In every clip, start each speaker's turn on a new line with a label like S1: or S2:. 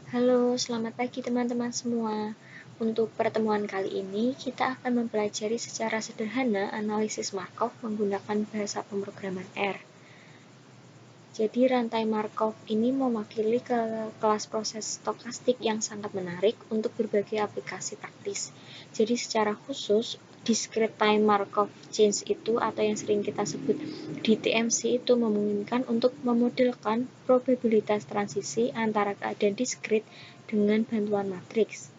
S1: Halo, selamat pagi teman-teman semua. Untuk pertemuan kali ini, kita akan mempelajari secara sederhana analisis Markov menggunakan bahasa pemrograman R. Jadi, rantai Markov ini mewakili ke kelas proses stokastik yang sangat menarik untuk berbagai aplikasi praktis. Jadi, secara khusus, discrete time Markov chain itu atau yang sering kita sebut DTMC itu memungkinkan untuk memodelkan probabilitas transisi antara keadaan discrete dengan bantuan matriks.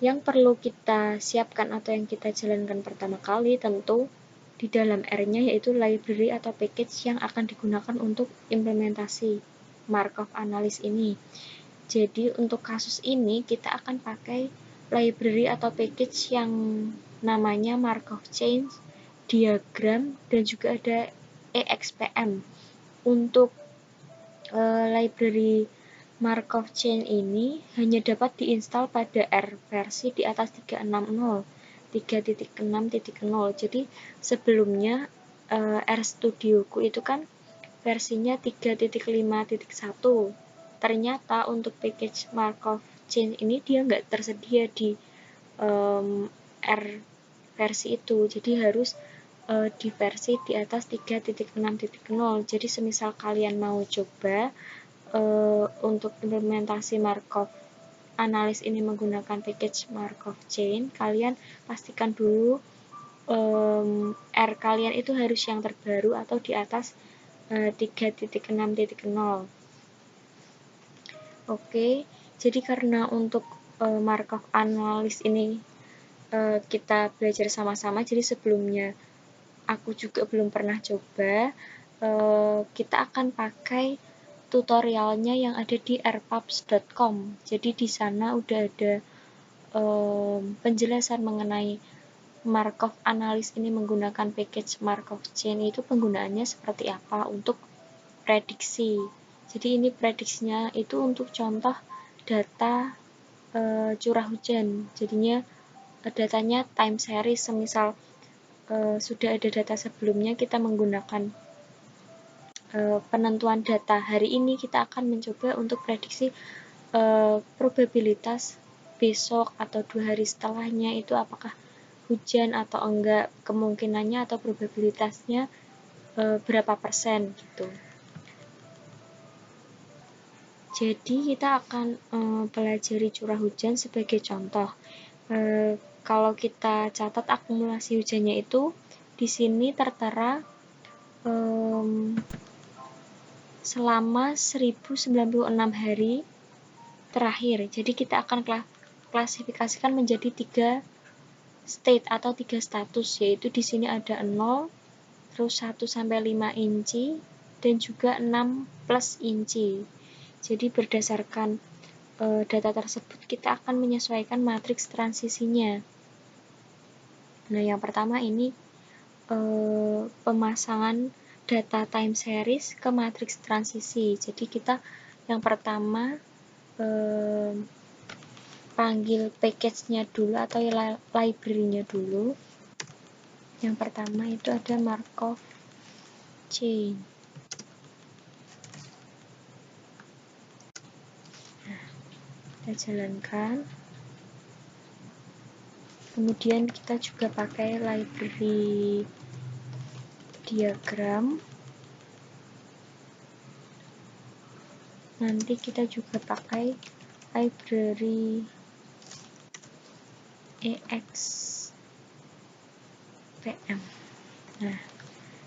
S1: Yang perlu kita siapkan atau yang kita jalankan pertama kali tentu di dalam R-nya yaitu library atau package yang akan digunakan untuk implementasi Markov analysis ini. Jadi untuk kasus ini kita akan pakai library atau package yang namanya Markov Chain, Diagram, dan juga ada EXPM. Untuk library Markov Chain ini hanya dapat diinstal pada R versi di atas 3.6.0. Jadi sebelumnya RStudioku itu kan versinya 3.5.1. Ternyata untuk package Markov Chain ini dia nggak tersedia di R versi itu. Jadi harus di versi di atas 3.6.0. Jadi semisal kalian mau coba untuk implementasi Markov analis ini menggunakan package Markov Chain, kalian pastikan dulu R kalian itu harus yang terbaru atau di atas 3.6.0. Oke, jadi karena untuk Markov analis ini kita belajar sama-sama, jadi sebelumnya aku juga belum pernah coba, kita akan pakai tutorialnya yang ada di rpubs.com. Jadi di sana udah ada penjelasan mengenai Markov analis ini menggunakan package Markov Chain itu penggunaannya seperti apa untuk prediksi. Jadi ini prediksinya itu untuk contoh data curah hujan. Jadinya datanya time series, semisal sudah ada data sebelumnya kita menggunakan penentuan data hari ini, kita akan mencoba untuk prediksi probabilitas besok atau 2 hari setelahnya itu apakah hujan atau enggak, kemungkinannya atau probabilitasnya berapa persen gitu. Jadi kita akan pelajari curah hujan sebagai contoh. Kalau kita catat akumulasi hujannya itu di sini tertera selama 1096 hari terakhir. Jadi kita akan klasifikasikan menjadi 3 state atau 3 status, yaitu di sini ada 0, terus 1 sampai 5 inci dan juga 6 plus inci. Jadi berdasarkan data tersebut kita akan menyesuaikan matriks transisinya. Nah, yang pertama ini pemasangan data time series ke matriks transisi. Jadi kita yang pertama panggil package-nya dulu atau library-nya dulu. Yang pertama itu ada Markov Chain. Nah, kita jalankan. Kemudian kita juga pakai library diagram. Nanti kita juga pakai library EXPM. Nah,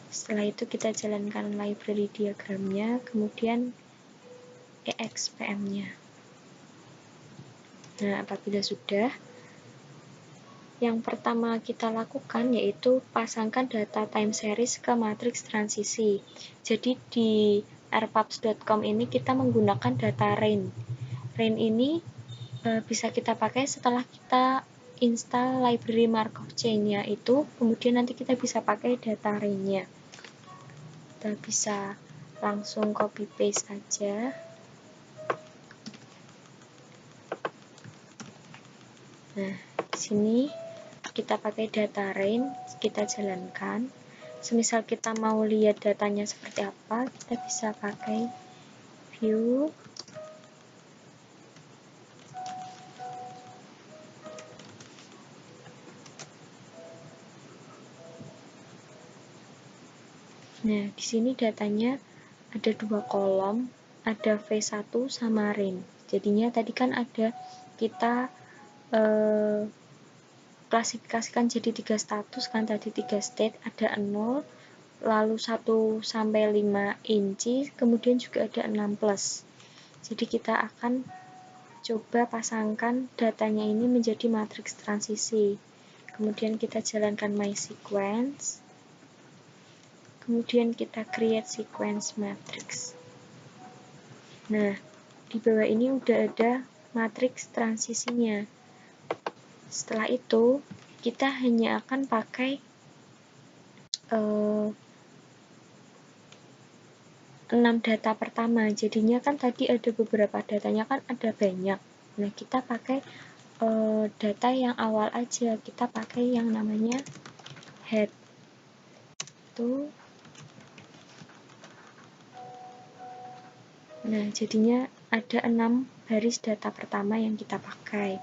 S1: setelah itu kita jalankan library diagramnya, kemudian EXPM-nya. Nah, apabila sudah, yang pertama kita lakukan yaitu pasangkan data time series ke matriks transisi. Jadi di rpubs.com ini kita menggunakan data rain. Rain ini bisa kita pakai setelah kita install library Markov Chain-nya itu, kemudian nanti kita bisa pakai data rain-nya. Kita bisa langsung copy paste aja. Nah, di sini kita pakai data rain, kita jalankan. Semisal kita mau lihat datanya seperti apa, kita bisa pakai view, Nah, di sini datanya ada 2 kolom, ada V1 sama range. Jadinya tadi kan ada kita klasifikasikan jadi 3 status kan, tadi 3 state, ada 0, lalu 1 sampai 5 inci, kemudian juga ada 6 plus. Jadi kita akan coba pasangkan datanya ini menjadi matriks transisi. Kemudian kita jalankan my sequence. Kemudian kita create sequence matrix. Nah, di bawah ini udah ada matriks transisinya. Setelah itu, kita hanya akan pakai 6 data pertama. Jadinya kan tadi ada beberapa datanya kan ada banyak. Nah, kita pakai data yang awal aja. Kita pakai yang namanya head. Nah, jadinya ada 6 baris data pertama yang kita pakai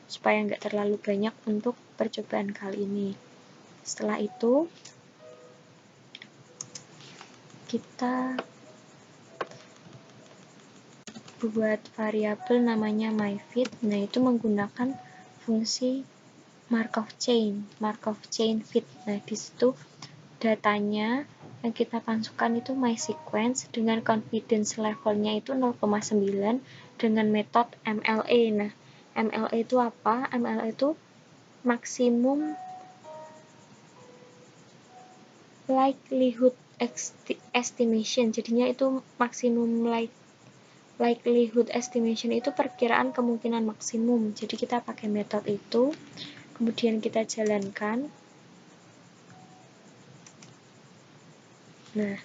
S1: supaya nggak terlalu banyak untuk percobaan kali ini. Setelah itu kita buat variabel namanya myFit. Nah, itu menggunakan fungsi Markov chain fit. Nah, di situ datanya yang kita masukkan itu my sequence dengan confidence levelnya itu 0,9 dengan metode MLA. Nah, MLA itu apa? MLA itu maksimum likelihood estimation. Jadinya itu maksimum likelihood estimation itu perkiraan kemungkinan maksimum. Jadi kita pakai metode itu, kemudian kita jalankan. Nah,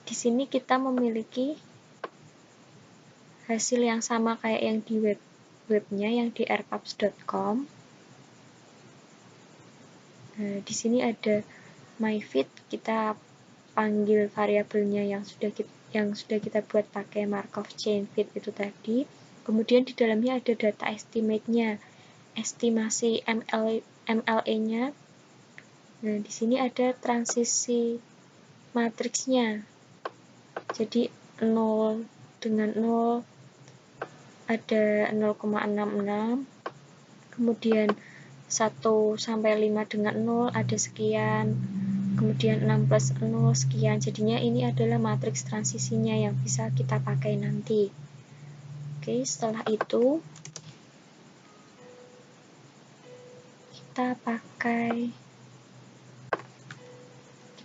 S1: di sini kita memiliki hasil yang sama kayak yang di webnya, yang di rpaps.com. Nah, di sini ada myFit, kita panggil variabelnya yang sudah kita buat pakai Markov chain fit itu tadi. Kemudian di dalamnya ada data estimate-nya, estimasi MLA-nya. Nah, di sini ada transisi matriksnya. Jadi 0 dengan 0 ada 0,66, kemudian 1 sampai 5 dengan 0 ada sekian, kemudian 6 plus 0 sekian. Jadinya ini adalah matriks transisinya yang bisa kita pakai nanti. Oke, setelah itu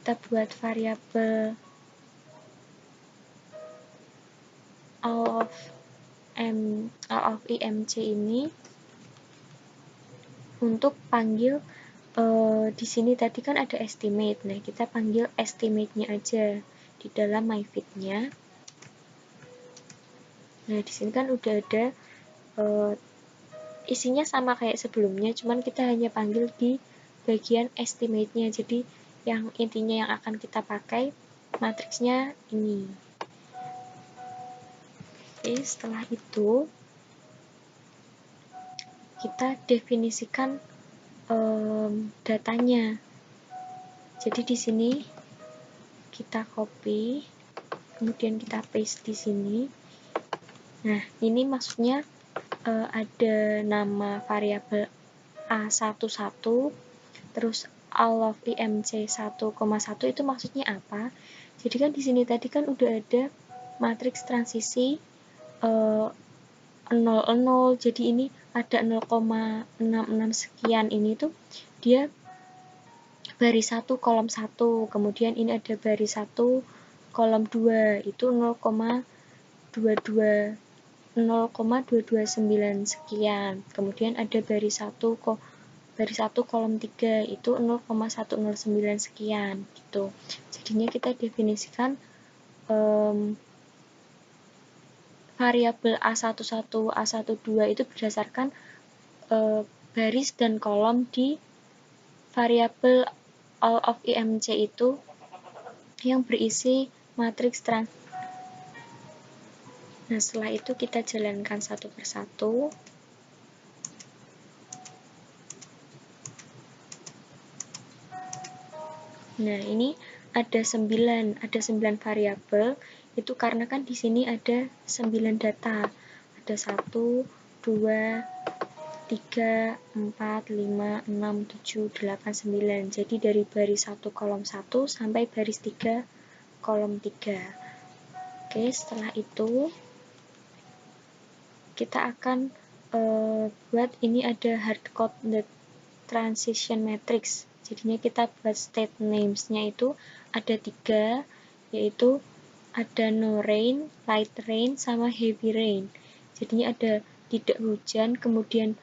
S1: kita buat variabel all of IMC ini untuk panggil di sini tadi kan ada estimate. Nah, kita panggil estimate-nya aja di dalam myFit-nya. Nah, di sini kan udah ada isinya sama kayak sebelumnya, cuman kita hanya panggil di bagian estimate-nya. Jadi yang intinya yang akan kita pakai matriksnya ini. Oke, setelah itu kita definisikan datanya. Jadi di sini kita copy, kemudian kita paste di sini. Nah, ini maksudnya ada nama variabel A11, terus all of IMC 1,1 itu maksudnya apa? Jadi kan di sini tadi kan udah ada matriks transisi 0,0, jadi ini ada 0,66 sekian, ini tuh dia baris 1 kolom 1, kemudian ini ada baris 1 kolom 2, itu 0,229 sekian, kemudian ada baris 1 kolom 3 itu 0,109 sekian gitu. Jadinya kita definisikan variabel A11, A12 itu berdasarkan baris dan kolom di variabel all of IMC itu yang berisi matriks trans. Nah, setelah itu kita jalankan satu persatu. Nah, ini ada 9 variabel, itu karena kan di sini ada 9 data. Ada 1, 2, 3, 4, 5, 6, 7, 8, 9. Jadi dari baris 1 kolom 1 sampai baris 3 kolom 3. Oke, setelah itu kita akan buat ini ada hardcoded transition matrix. Jadinya kita buat state names-nya itu ada 3, yaitu ada no rain, light rain, sama heavy rain. Jadinya ada tidak hujan, kemudian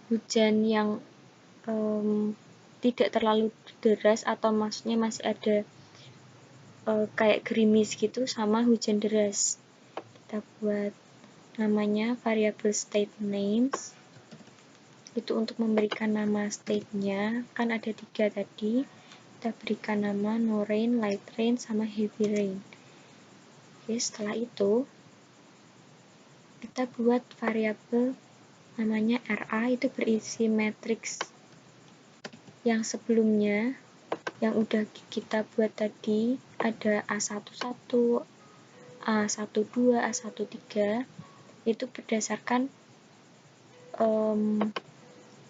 S1: hujan yang tidak terlalu deras, atau maksudnya masih ada kayak gerimis gitu, sama hujan deras. Kita buat namanya variable state names, itu untuk memberikan nama state-nya, kan ada 3 tadi, kita berikan nama no rain, light rain, sama heavy rain. Oke, setelah itu kita buat variabel namanya RA, itu berisi matriks yang sebelumnya yang udah kita buat tadi, ada A11, A12, A13, itu berdasarkan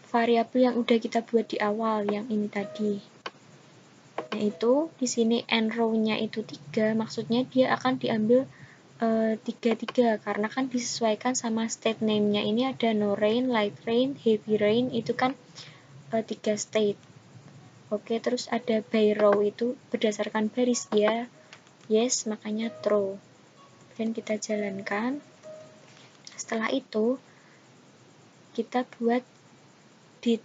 S1: variabel yang udah kita buat di awal, yang ini tadi. Yaitu di sini n row-nya itu 3, maksudnya dia akan diambil 3 karena kan disesuaikan sama state name-nya. Ini ada no rain, light rain, heavy rain, itu kan 3 state. Oke, terus ada by row, itu berdasarkan baris ya, yes, makanya true. Dan kita jalankan. Setelah itu kita buat di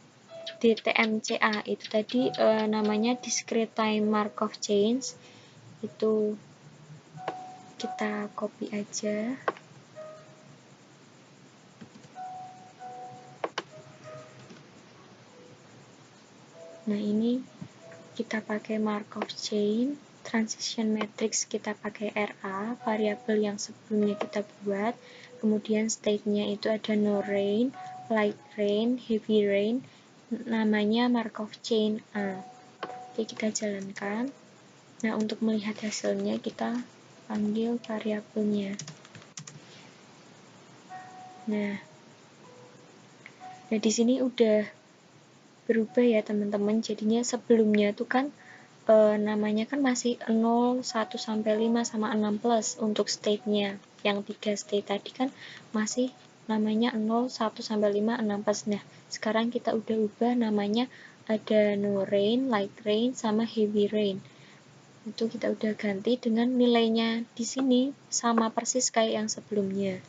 S1: DTMCA, itu tadi namanya discrete time Markov chains, itu kita copy aja. Nah, ini kita pakai Markov chain, transition matrix kita pakai RA, variabel yang sebelumnya kita buat, kemudian state-nya itu ada no rain, light rain, heavy rain, namanya Markov chain A. Oke, kita jalankan. Nah, untuk melihat hasilnya kita panggil variabelnya. Nah di sini udah berubah ya teman-teman. Jadinya sebelumnya tuh kan namanya kan masih 0, 1 sampai 5 sama 6 plus untuk state-nya. Yang 3 state tadi kan masih namanya 0, 1 sampai 5, 6 plus. Nah, sekarang kita udah ubah namanya ada no rain, light rain, sama heavy rain. Itu kita udah ganti dengan nilainya di sini sama persis kayak yang sebelumnya.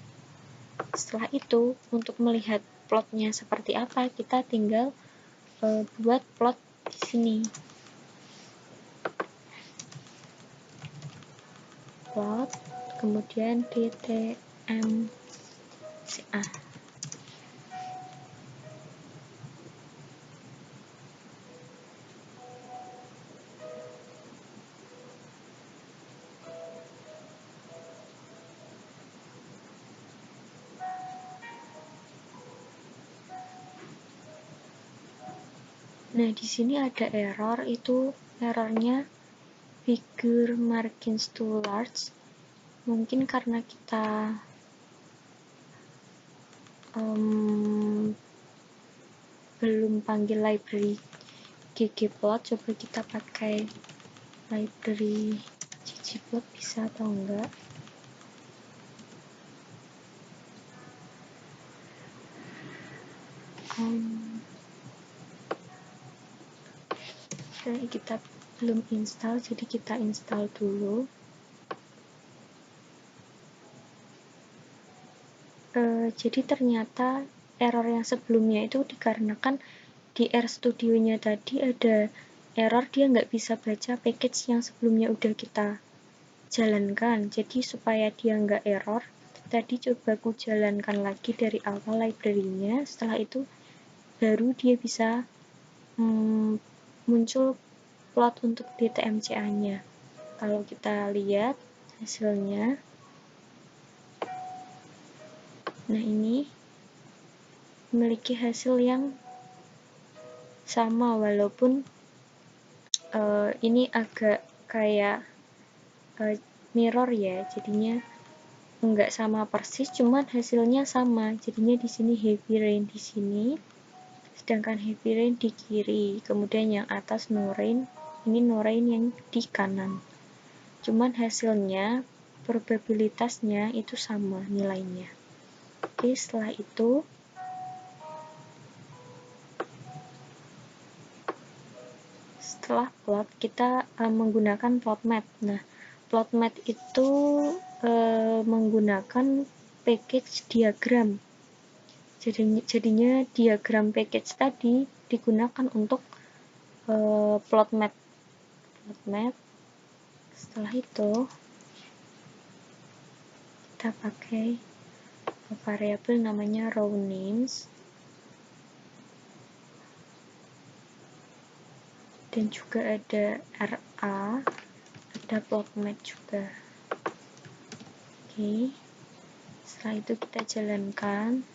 S1: Setelah itu, untuk melihat plotnya seperti apa, kita tinggal buat plot di sini. Plot, kemudian DTMCA. Nah, di sini ada error, itu errornya figure margins too large. Mungkin karena kita belum panggil library ggplot. Coba kita pakai library ggplot, bisa atau enggak. Kita belum install, jadi kita install dulu. Jadi ternyata error yang sebelumnya itu dikarenakan di RStudio-nya tadi ada error, dia nggak bisa baca package yang sebelumnya udah kita jalankan. Jadi supaya dia nggak error, tadi coba aku jalankan lagi dari awal library-nya. Setelah itu baru dia bisa muncul plot untuk DTMCA-nya. Kalau kita lihat hasilnya, nah ini memiliki hasil yang sama walaupun ini agak kayak mirror ya, jadinya enggak sama persis, cuman hasilnya sama. Jadinya di sini heavy rain di sini, sedangkan heavy rain di kiri, kemudian yang atas no rain, ini no rain yang di kanan. Cuman hasilnya, probabilitasnya itu sama nilainya. Oke, setelah itu setelah plot kita menggunakan plotmap. Nah, plotmap itu menggunakan package diagram. Jadinya diagram package tadi digunakan untuk plotmap. Setelah itu kita pakai variabel namanya row names dan juga ada RA, ada plotmap juga. Oke, setelah itu kita jalankan.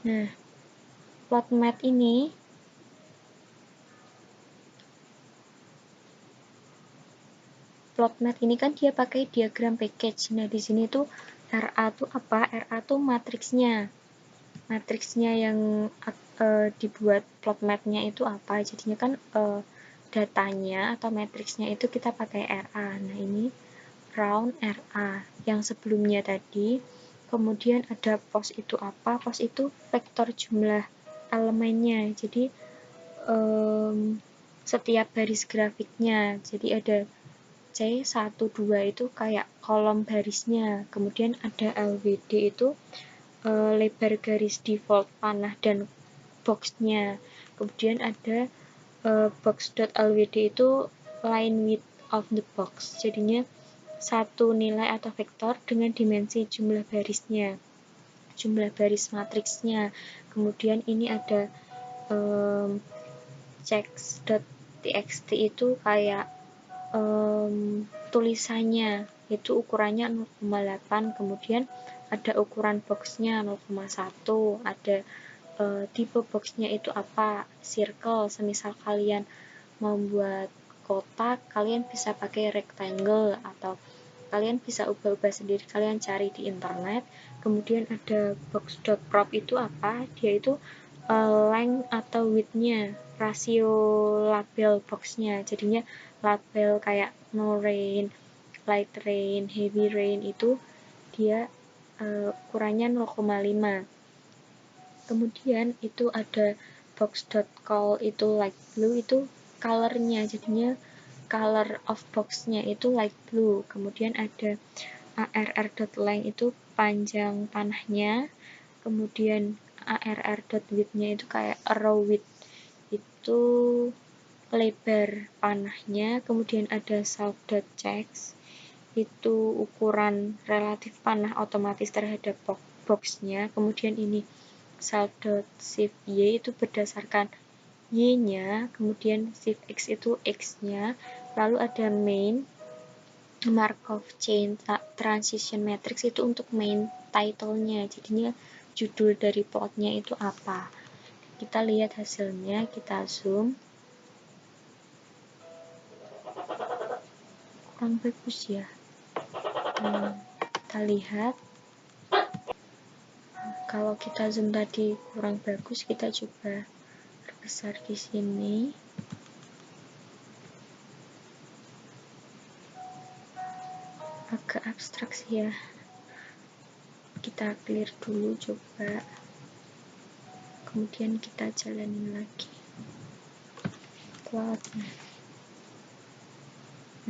S1: Nah, plotmap ini kan dia pakai diagram package. Nah, di sini tuh RA tuh apa? RA tuh matriksnya. Matriksnya yang dibuat plotmapnya itu apa? Jadinya kan datanya atau matriksnya itu kita pakai RA. Nah, ini round RA. Yang sebelumnya tadi, kemudian ada pos itu apa? Pos itu vektor jumlah elemennya. Jadi setiap baris grafiknya. Jadi ada C1, 2 itu kayak kolom barisnya. Kemudian ada LWD itu lebar garis default panah dan boxnya. Kemudian ada box.lwd itu line width of the box. Jadinya satu nilai atau vektor dengan dimensi jumlah barisnya, jumlah baris matriksnya. Kemudian ini ada checks.txt itu kayak tulisannya, itu ukurannya 0,8, kemudian ada ukuran boxnya 0,1, ada tipe boxnya itu apa, circle, semisal kalian membuat kotak, kalian bisa pakai rectangle, atau kalian bisa ubah-ubah sendiri, kalian cari di internet. Kemudian ada box.prop itu apa, dia itu length atau width-nya, rasio label boxnya. Jadinya label kayak no rain, light rain, heavy rain itu dia ukurannya 0,5. Kemudian itu ada box.col itu light blue, itu colornya, jadinya color of box-nya itu light blue. Kemudian ada arr.length itu panjang panahnya, kemudian arr.width-nya itu kayak row width, itu lebar panahnya. Kemudian ada self.checks, itu ukuran relatif panah otomatis terhadap box-nya. Kemudian ini self.shift y itu berdasarkan y-nya, kemudian shift x itu x-nya, lalu ada main Markov chain transition matrix itu untuk main title-nya, jadinya judul dari plotnya itu apa. Kita lihat hasilnya, kita zoom. Kurang bagus ya. Kita lihat. Kalau kita zoom tadi kurang bagus, kita coba perbesar di sini. Agak abstrak sih ya. Kita clear dulu coba. Kemudian kita jalanin lagi. Plotnya.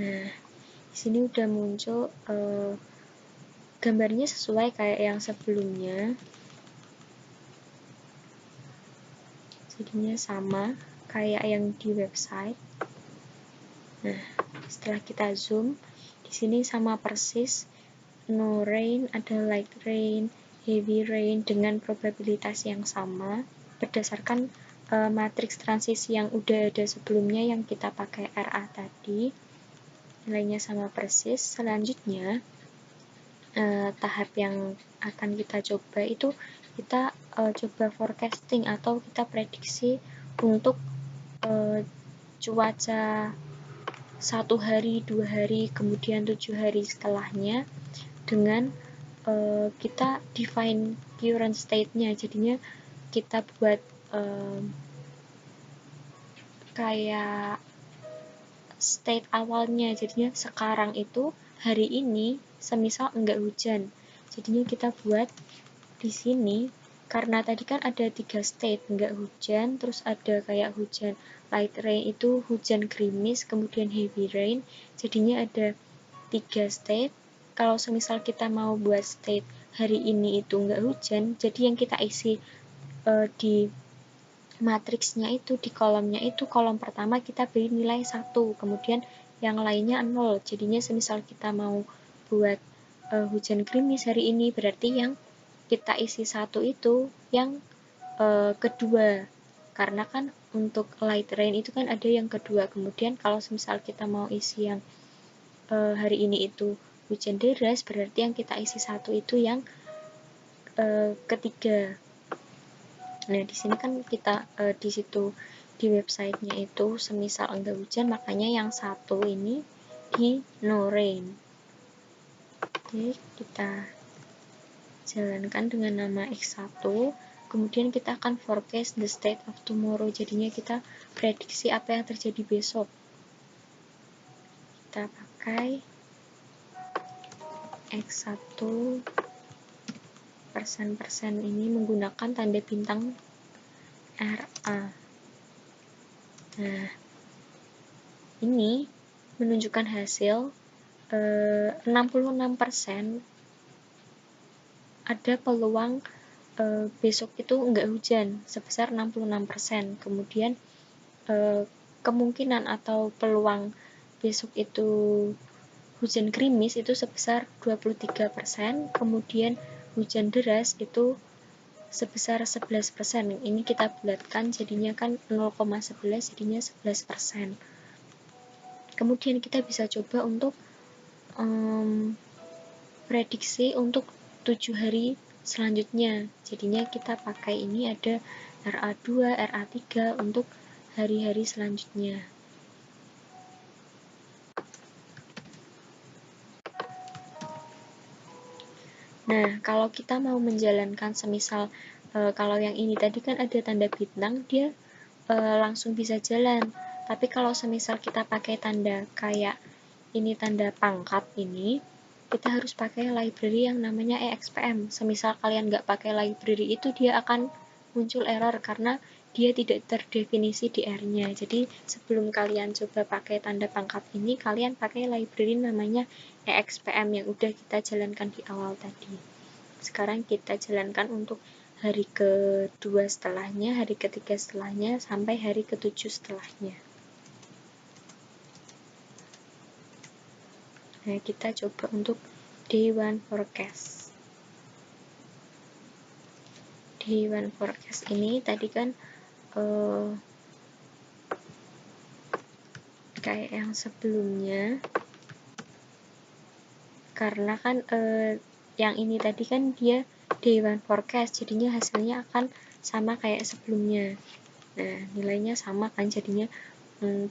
S1: Nah, di sini udah muncul gambarnya sesuai kayak yang sebelumnya. Jadinya sama kayak yang di website. Nah, setelah kita zoom, di sini sama persis, no rain, ada light rain, heavy rain dengan probabilitas yang sama berdasarkan matriks transisi yang udah ada sebelumnya yang kita pakai RA tadi. Nilainya sama persis. Selanjutnya tahap yang akan kita coba itu kita coba forecasting atau kita prediksi untuk cuaca 1 hari, 2 hari, kemudian 7 hari setelahnya dengan kita define current state-nya. Jadinya kita buat kayak state awalnya, jadinya sekarang itu hari ini semisal enggak hujan, jadinya kita buat di sini karena tadi kan ada 3 state, enggak hujan, terus ada kayak hujan light rain itu hujan gerimis, kemudian heavy rain, jadinya ada 3 state. Kalau semisal kita mau buat state hari ini itu enggak hujan, jadi yang kita isi di matriksnya itu, di kolomnya itu, kolom pertama kita beri nilai 1, kemudian yang lainnya 0. Jadinya semisal kita mau buat hujan gerimis hari ini, berarti yang kita isi 1 itu yang kedua, karena kan untuk light rain itu kan ada yang kedua. Kemudian kalau semisal kita mau isi yang hari ini itu hujan deras, berarti yang kita isi 1 itu yang ketiga. Nah, di sini kan kita di situ di websitenya itu semisal enggak hujan, makanya yang 1 ini di no rain. Oke, kita jalankan dengan nama X1, kemudian kita akan forecast the state of tomorrow, jadinya kita prediksi apa yang terjadi besok. Kita pakai X1 persen ini menggunakan tanda bintang RA. Nah, ini menunjukkan hasil 66% ada peluang besok itu enggak hujan sebesar 66%. Kemudian kemungkinan atau peluang besok itu hujan gerimis itu sebesar 23%, kemudian hujan deras itu sebesar 11%. Ini kita bulatkan, jadinya kan 0,11, jadinya 11%. Kemudian kita bisa coba untuk prediksi untuk 7 hari selanjutnya. Jadinya kita pakai ini ada RA2, RA3 untuk hari-hari selanjutnya. Nah, kalau kita mau menjalankan semisal kalau yang ini tadi kan ada tanda bintang, dia langsung bisa jalan. Tapi kalau semisal kita pakai tanda kayak ini tanda pangkat ini, kita harus pakai library yang namanya EXPM. Semisal kalian nggak pakai library itu, dia akan muncul error karena dia tidak terdefinisi di R-nya. Jadi sebelum kalian coba pakai tanda pangkat ini, kalian pakai library namanya EXPM yang udah kita jalankan di awal tadi. Sekarang kita jalankan untuk hari kedua setelahnya, hari ketiga setelahnya, sampai hari ketujuh setelahnya. Nah, kita coba untuk day 1 forecast. Day 1 forecast ini tadi kan kayak yang sebelumnya, karena kan yang ini tadi kan dia day 1 forecast, jadinya hasilnya akan sama kayak sebelumnya. Nah, nilainya sama kan, jadinya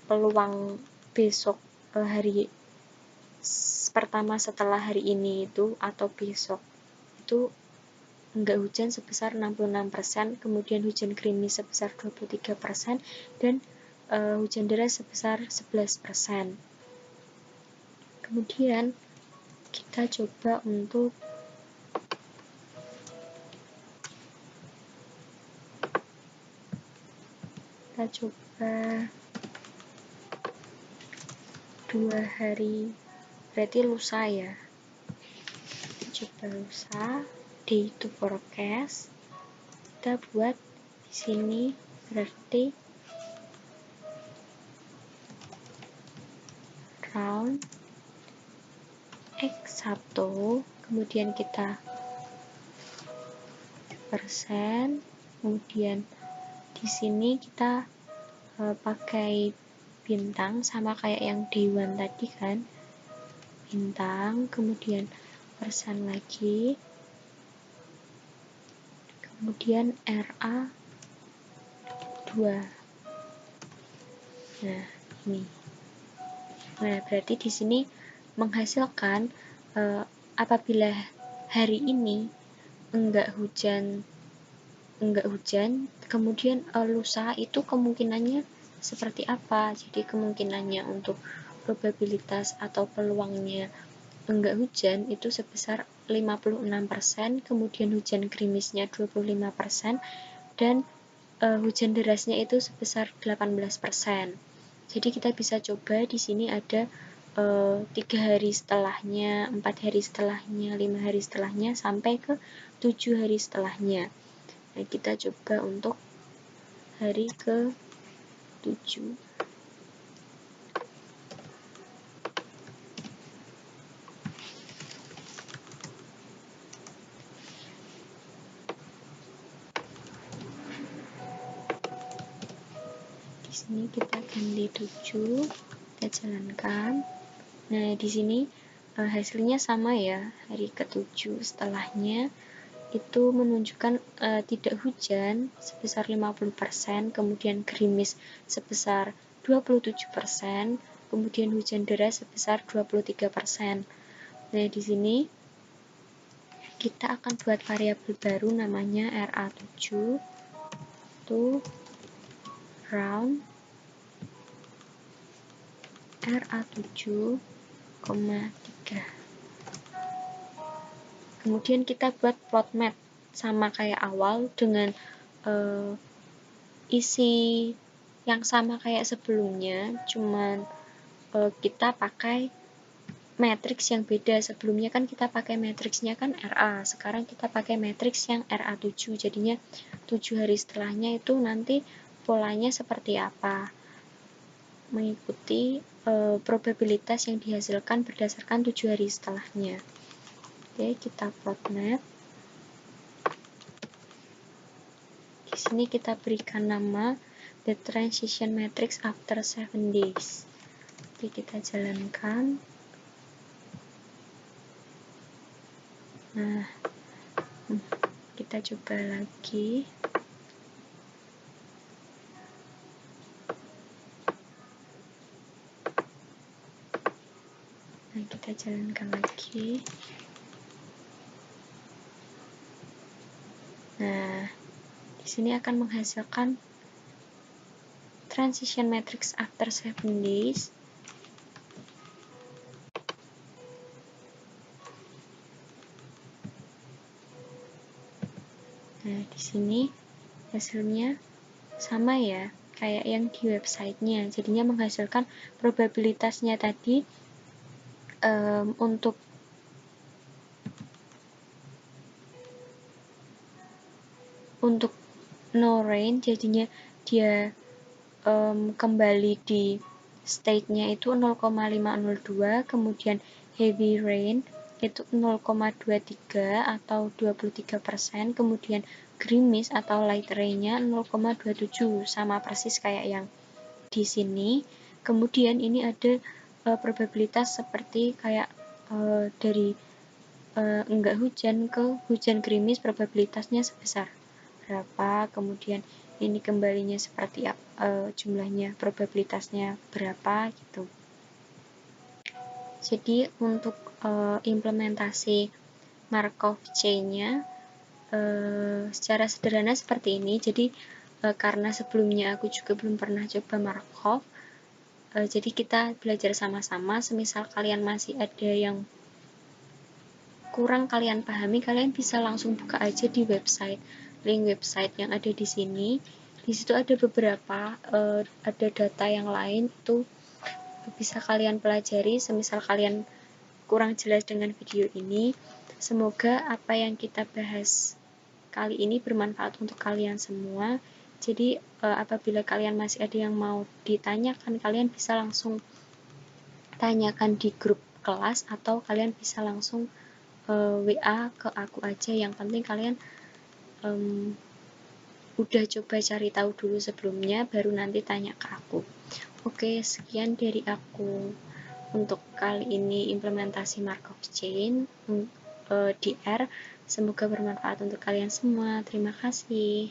S1: peluang besok hari pertama setelah hari ini itu atau besok itu enggak hujan sebesar 66%, kemudian hujan gerimis sebesar 23%, dan hujan deras sebesar 11%. Kemudian kita coba untuk coba 2 hari, berarti lusa ya. Coba lusa, day to forecast. Kita buat di sini berarti round X1, kemudian kita persen, kemudian di sini kita pakai bintang sama kayak yang day 1 tadi kan, bintang, kemudian persen lagi, kemudian RA 2. Nah, ini. Nah, berarti di sini menghasilkan apabila hari ini enggak hujan, kemudian lusa itu kemungkinannya seperti apa. Jadi kemungkinannya untuk probabilitas atau peluangnya enggak hujan itu sebesar 56%, kemudian hujan gerimisnya 25%, dan hujan derasnya itu sebesar 18%. Jadi kita bisa coba di sini ada 3 hari setelahnya, 4 hari setelahnya, 5 hari setelahnya, sampai ke 7 hari setelahnya. Nah, kita coba untuk hari ke-7. Di sini kita ganti 7, kita jalankan. Nah, di sini hasilnya sama ya, hari ke-7 setelahnya itu menunjukkan tidak hujan sebesar 50%, kemudian gerimis sebesar 27%, kemudian hujan deras sebesar 23%. Nah, di sini kita akan buat variabel baru namanya RA7 to round RA7,3. Kemudian kita buat plot map sama kayak awal dengan isi yang sama kayak sebelumnya, cuman kita pakai matriks yang beda. Sebelumnya kan kita pakai matriksnya kan RA, sekarang kita pakai matriks yang RA7, jadinya 7 hari setelahnya itu nanti polanya seperti apa, mengikuti probabilitas yang dihasilkan berdasarkan 7 hari setelahnya. Oke, kita plot map. Di sini kita berikan nama the transition matrix after 7 days. Oke, kita jalankan. Nah, kita coba lagi. Nah, kita jalankan lagi. Nah, di sini akan menghasilkan transition matrix after 7 days. Nah, di sini hasilnya sama ya, kayak yang di websitenya. Jadinya menghasilkan probabilitasnya tadi untuk no rain, jadinya dia kembali di state-nya itu 0,502, kemudian heavy rain itu 0,23 atau 23%, kemudian gerimis atau light rain-nya 0,27, sama persis kayak yang di sini. Kemudian ini ada probabilitas seperti kayak dari enggak hujan ke hujan gerimis, probabilitasnya sebesar berapa, kemudian ini kembalinya seperti jumlahnya, probabilitasnya berapa gitu. Jadi untuk implementasi Markov chain-nya secara sederhana seperti ini. Jadi karena sebelumnya aku juga belum pernah coba Markov, jadi kita belajar sama-sama. Semisal kalian masih ada yang kurang kalian pahami, kalian bisa langsung buka aja di website, link website yang ada di sini. Di situ ada beberapa ada data yang lain, itu bisa kalian pelajari. Semisal kalian kurang jelas dengan video ini, semoga apa yang kita bahas kali ini bermanfaat untuk kalian semua. Jadi apabila kalian masih ada yang mau ditanyakan, kalian bisa langsung tanyakan di grup kelas, atau kalian bisa langsung WA ke aku aja. Yang penting kalian udah coba cari tahu dulu sebelumnya, baru nanti tanya ke aku. Oke, sekian dari aku untuk kali ini implementasi Markov chain di R. Semoga bermanfaat untuk kalian semua. Terima kasih.